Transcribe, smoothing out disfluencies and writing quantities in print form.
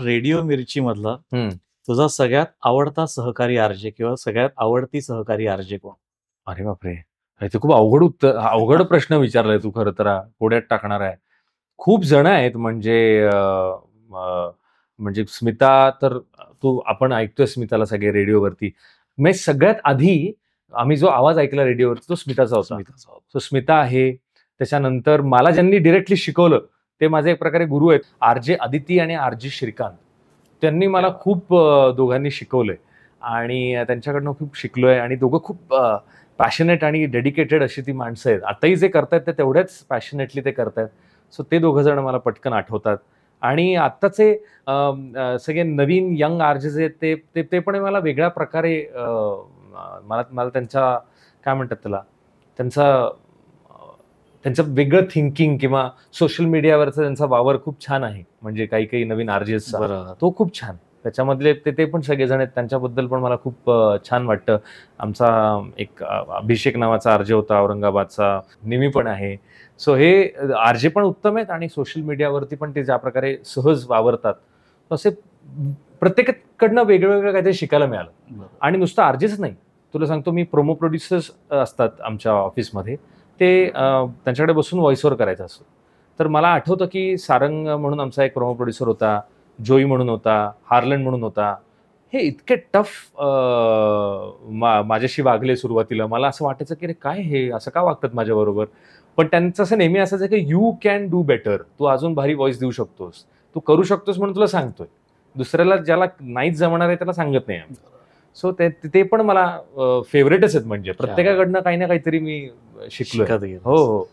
Radio मिर्ची मधला तुझा सगळ्यात आवडता सहकारी आरजे किंवा सगळ्यात आवडती सहकारी आरजे कोण? अरे बापरे! ते खूप अवघड प्रश्न विचारलाय तू खरं तर पुढ्यात टाकणार आहे. खूप जण आहेत म्हणजे स्मिता तर आपण ऐकतोय स्मिताला सगळे रेडिओवरती. म्हणजे सगळ्यात आधी आम्ही जो आवाज ऐकला रेडिओवरती तो स्मिताचा होता. तो स्मिता आहे. त्याच्यानंतर मला ज्यांनी डिरेक्टली शिकवलं ते माझे एक प्रकारे गुरु आहेत. आरजे अदिती आणि आरजे श्रीकांत. त्यांनी मला खूप दोघांनी शिकवलंय आणि त्यांच्याकडनं खूप शिकलोय आणि दोघं खूप पॅशनेट आणि डेडिकेटेड अशी ती माणसं आहेत. आताही जे करतायत ते तेवढ्याच पॅशनेटली ते करतायत. सो ते दोघं जण मला पटकन आठवतात. आणि आत्ताचे सगळे नवीन यंग आरजेस आहेत ते पण मला वेगळ्या प्रकारे मला त्यांच्या काय म्हणतात त्याला त्यांचं वेगळं थिंकिंग किंवा सोशल मीडियावरचा त्यांचा वावर खूप छान आहे. म्हणजे काही नवीन आरजेसचा तो खूप छान. त्याच्यामधले ते पण सगळेजण आहेत. त्यांच्याबद्दल पण मला खूप छान वाटतं. आमचा एक अभिषेक नावाचा आरजे होता औरंगाबादचा, निमी पण आहे. सो हे आरजे पण उत्तम आहेत आणि सोशल मीडियावरती पण ते ज्या प्रकारे सहज वावरतात तसे प्रत्येकाकडनं वेगवेगळं काहीतरी शिकायला मिळालं. आणि नुसतं आरजेच नाही, तुला सांगतो मी प्रोमो प्रोड्युसर्स असतात आमच्या ऑफिसमध्ये, ते त्यांच्याकडे बसून व्हॉइस ओव्हर करायचं असतं. तर मला आठवतं की सारंग म्हणून आमचा एक प्रोमो प्रोड्युसर होता, जोई म्हणून होता, हार्लंड म्हणून होता. हे इतके टफ माझ्याशी वागले सुरुवातीला. मला असं वाटायचं की अरे काय हे असं का वागतात माझ्याबरोबर. पण त्यांचं असं नेहमी असायचं की यू कॅन डू बेटर. तू अजून भारी व्हॉइस देऊ शकतोस, तू करू शकतोस म्हणून तुला सांगतोय. दुसऱ्याला ज्याला नाहीच जमणार आहे त्याला सांगत नाही. सो ते पण मला फेवरेटच आहेत. म्हणजे प्रत्येकाकडनं काही ना काहीतरी मी शिकलोय. हो.